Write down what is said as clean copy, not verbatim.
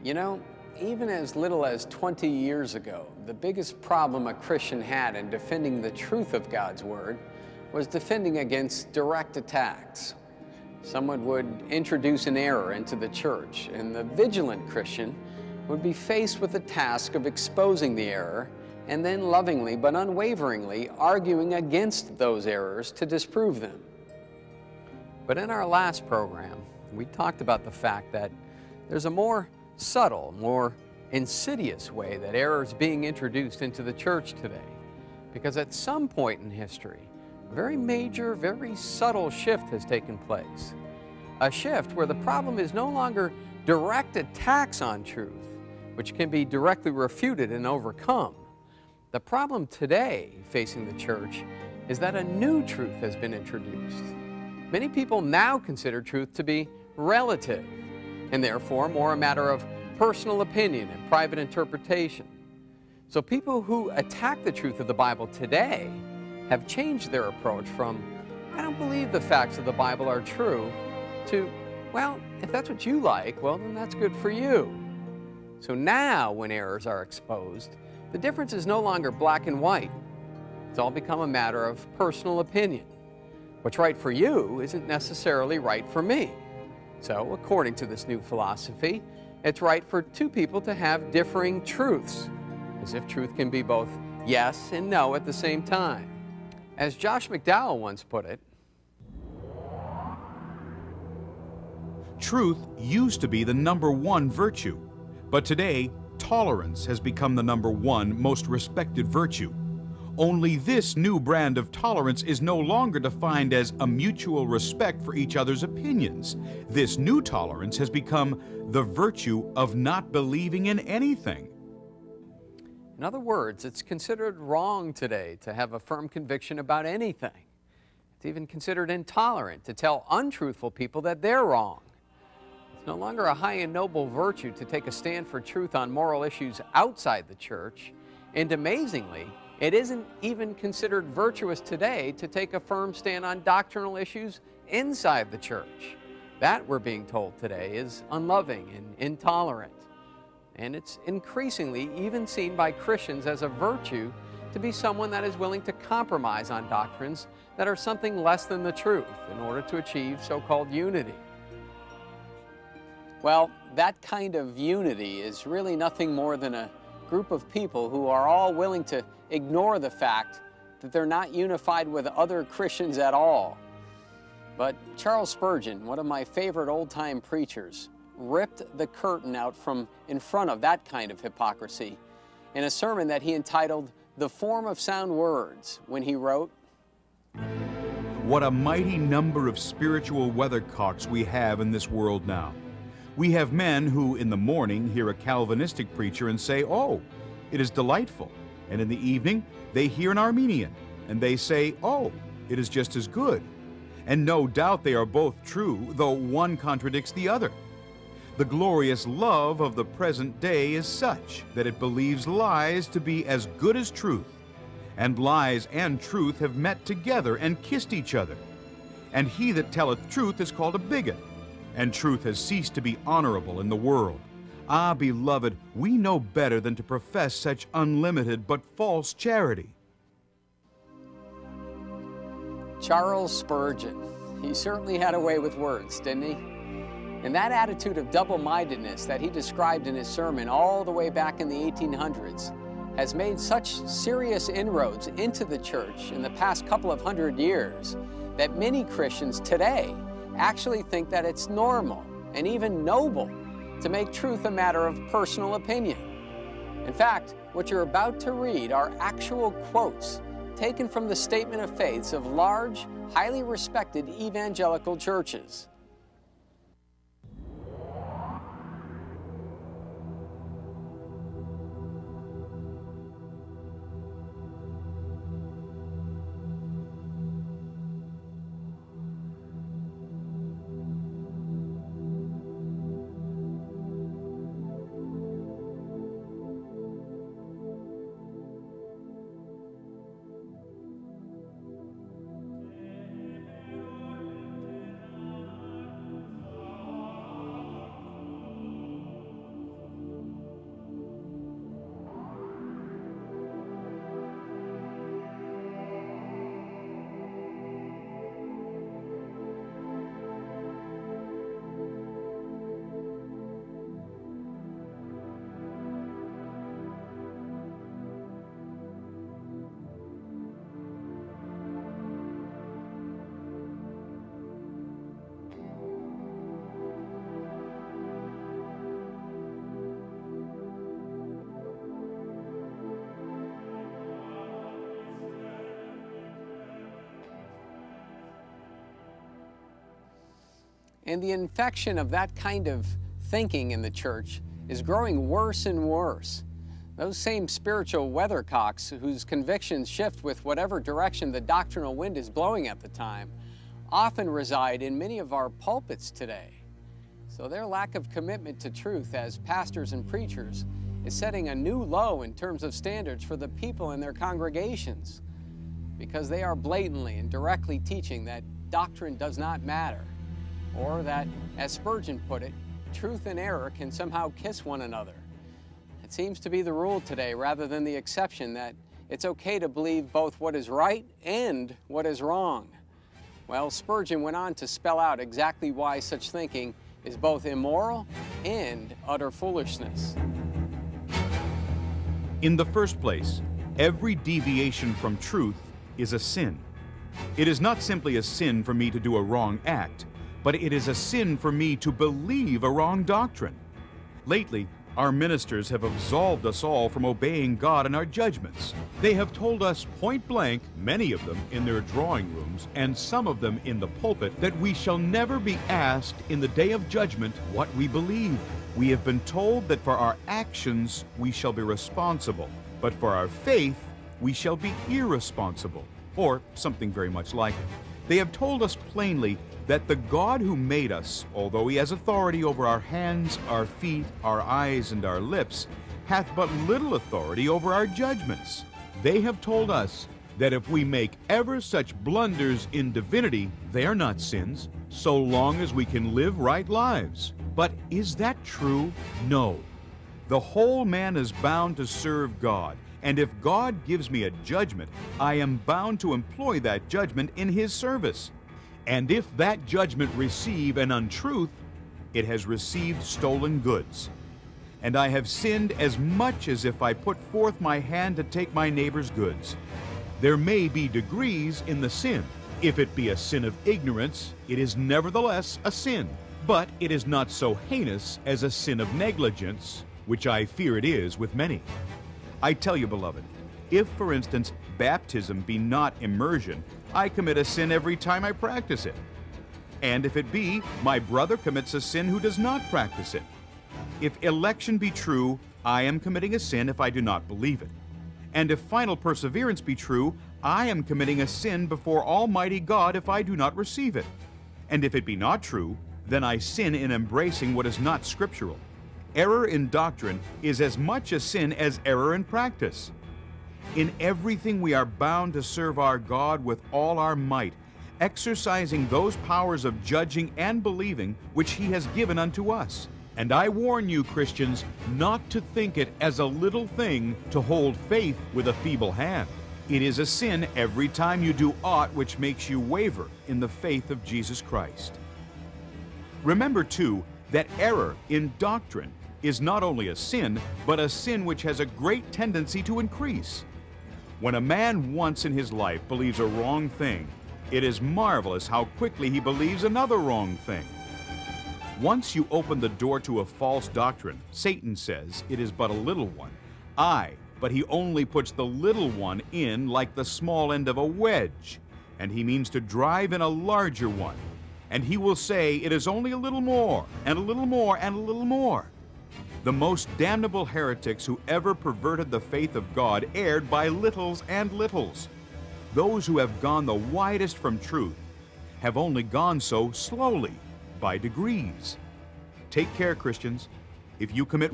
You know, even as little as 20 years ago, the biggest problem a Christian had in defending the truth of God's Word was defending against direct attacks. Someone would introduce an error into the church, and the vigilant Christian would be faced with the task of exposing the error and then lovingly but unwaveringly arguing against those errors to disprove them. But in our last program, we talked about the fact that there's a more subtle, more insidious way that error is being introduced into the church today. Because at some point in history, a very major, very subtle shift has taken place. A shift where the problem is no longer direct attacks on truth, which can be directly refuted and overcome. The problem today facing the church is that a new truth has been introduced. Many people now consider truth to be relative, and therefore more a matter of personal opinion and private interpretation. So people who attack the truth of the Bible today have changed their approach from, I don't believe the facts of the Bible are true, to, well, if that's what you like, well, then that's good for you. So now when errors are exposed, the difference is no longer black and white. It's all become a matter of personal opinion. What's right for you isn't necessarily right for me. So, according to this new philosophy, it's right for two people to have differing truths, as if truth can be both yes and no at the same time. As Josh McDowell once put it, truth used to be the #1 virtue, but today, tolerance has become the #1 most respected virtue. Only this new brand of tolerance is no longer defined as a mutual respect for each other's opinions. This new tolerance has become the virtue of not believing in anything. in other words, it's considered wrong today to have a firm conviction about anything. It's even considered intolerant to tell untruthful people that they're wrong. It's no longer a high and noble virtue to take a stand for truth on moral issues outside the church, and amazingly, it isn't even considered virtuous today to take a firm stand on doctrinal issues inside the church. That, we're being told today, is unloving and intolerant. And it's increasingly even seen by Christians as a virtue to be someone that is willing to compromise on doctrines that are something less than the truth in order to achieve so-called unity. Well, that kind of unity is really nothing more than a group of people who are all willing to ignore the fact that they're not unified with other Christians at all. But Charles Spurgeon, one of my favorite old-time preachers, ripped the curtain out from in front of that kind of hypocrisy in a sermon that he entitled "The Form of Sound Words," when he wrote, "What a mighty number of spiritual weathercocks we have in this world now. We have men who in the morning hear a Calvinistic preacher and say, 'Oh, it is delightful,' and in the evening they hear an Arminian and they say, 'Oh, it is just as good.' And no doubt they are both true, though one contradicts the other. The glorious love of the present day is such that it believes lies to be as good as truth, and lies and truth have met together and kissed each other. And he that telleth truth is called a bigot, and truth has ceased to be honorable in the world. Ah, beloved, we know better than to profess such unlimited but false charity." Charles Spurgeon. He certainly had a way with words, didn't he? And that attitude of double-mindedness that he described in his sermon all the way back in the 1800s has made such serious inroads into the church in the past couple of hundred years that many Christians today actually think that it's normal and even noble to make truth a matter of personal opinion. In fact, what you're about to read are actual quotes taken from the statement of faiths of large, highly respected evangelical churches. And the infection of that kind of thinking in the church is growing worse and worse. Those same spiritual weathercocks whose convictions shift with whatever direction the doctrinal wind is blowing at the time often reside in many of our pulpits today. So their lack of commitment to truth as pastors and preachers is setting a new low in terms of standards for the people in their congregations, because they are blatantly and directly teaching that doctrine does not matter, or that, as Spurgeon put it, truth and error can somehow kiss one another. It seems to be the rule today rather than the exception that it's okay to believe both what is right and what is wrong. Well, Spurgeon went on to spell out exactly why such thinking is both immoral and utter foolishness. In the first place, every deviation from truth is a sin. It is not simply a sin for me to do a wrong act, but it is a sin for me to believe a wrong doctrine. Lately, our ministers have absolved us all from obeying God in our judgments. They have told us point blank, many of them in their drawing rooms and some of them in the pulpit, that we shall never be asked in the day of judgment what we believe. We have been told that for our actions we shall be responsible, but for our faith we shall be irresponsible, or something very much like it. They have told us plainly that the God who made us, although he has authority over our hands, our feet, our eyes, and our lips, hath but little authority over our judgments. They have told us that if we make ever such blunders in divinity, they are not sins, so long as we can live right lives. But is that true? No. The whole man is bound to serve God, and if God gives me a judgment, I am bound to employ that judgment in his service. And if that judgment receive an untruth, it has received stolen goods. And I have sinned as much as if I put forth my hand to take my neighbor's goods. There may be degrees in the sin. If it be a sin of ignorance, it is nevertheless a sin. But it is not so heinous as a sin of negligence, which I fear it is with many. I tell you, beloved, if, for instance, baptism be not immersion, I commit a sin every time I practice it. And if it be, my brother commits a sin who does not practice it. If election be true, I am committing a sin if I do not believe it. And if final perseverance be true, I am committing a sin before Almighty God if I do not receive it. And if it be not true, then I sin in embracing what is not scriptural. Error in doctrine is as much a sin as error in practice. In everything we are bound to serve our God with all our might, exercising those powers of judging and believing which he has given unto us. And I warn you, Christians, not to think it as a little thing to hold faith with a feeble hand. It is a sin every time you do aught which makes you waver in the faith of Jesus Christ. Remember, too, that error in doctrine is not only a sin, but a sin which has a great tendency to increase. When a man once in his life believes a wrong thing, it is marvelous how quickly he believes another wrong thing. Once you open the door to a false doctrine, Satan says it is but a little one. Aye, but he only puts the little one in like the small end of a wedge, and he means to drive in a larger one. And he will say it is only a little more, and a little more, and a little more. The most damnable heretics who ever perverted the faith of God erred by littles and littles. Those who have gone the widest from truth have only gone so slowly, by degrees. Take care, Christians. If you commit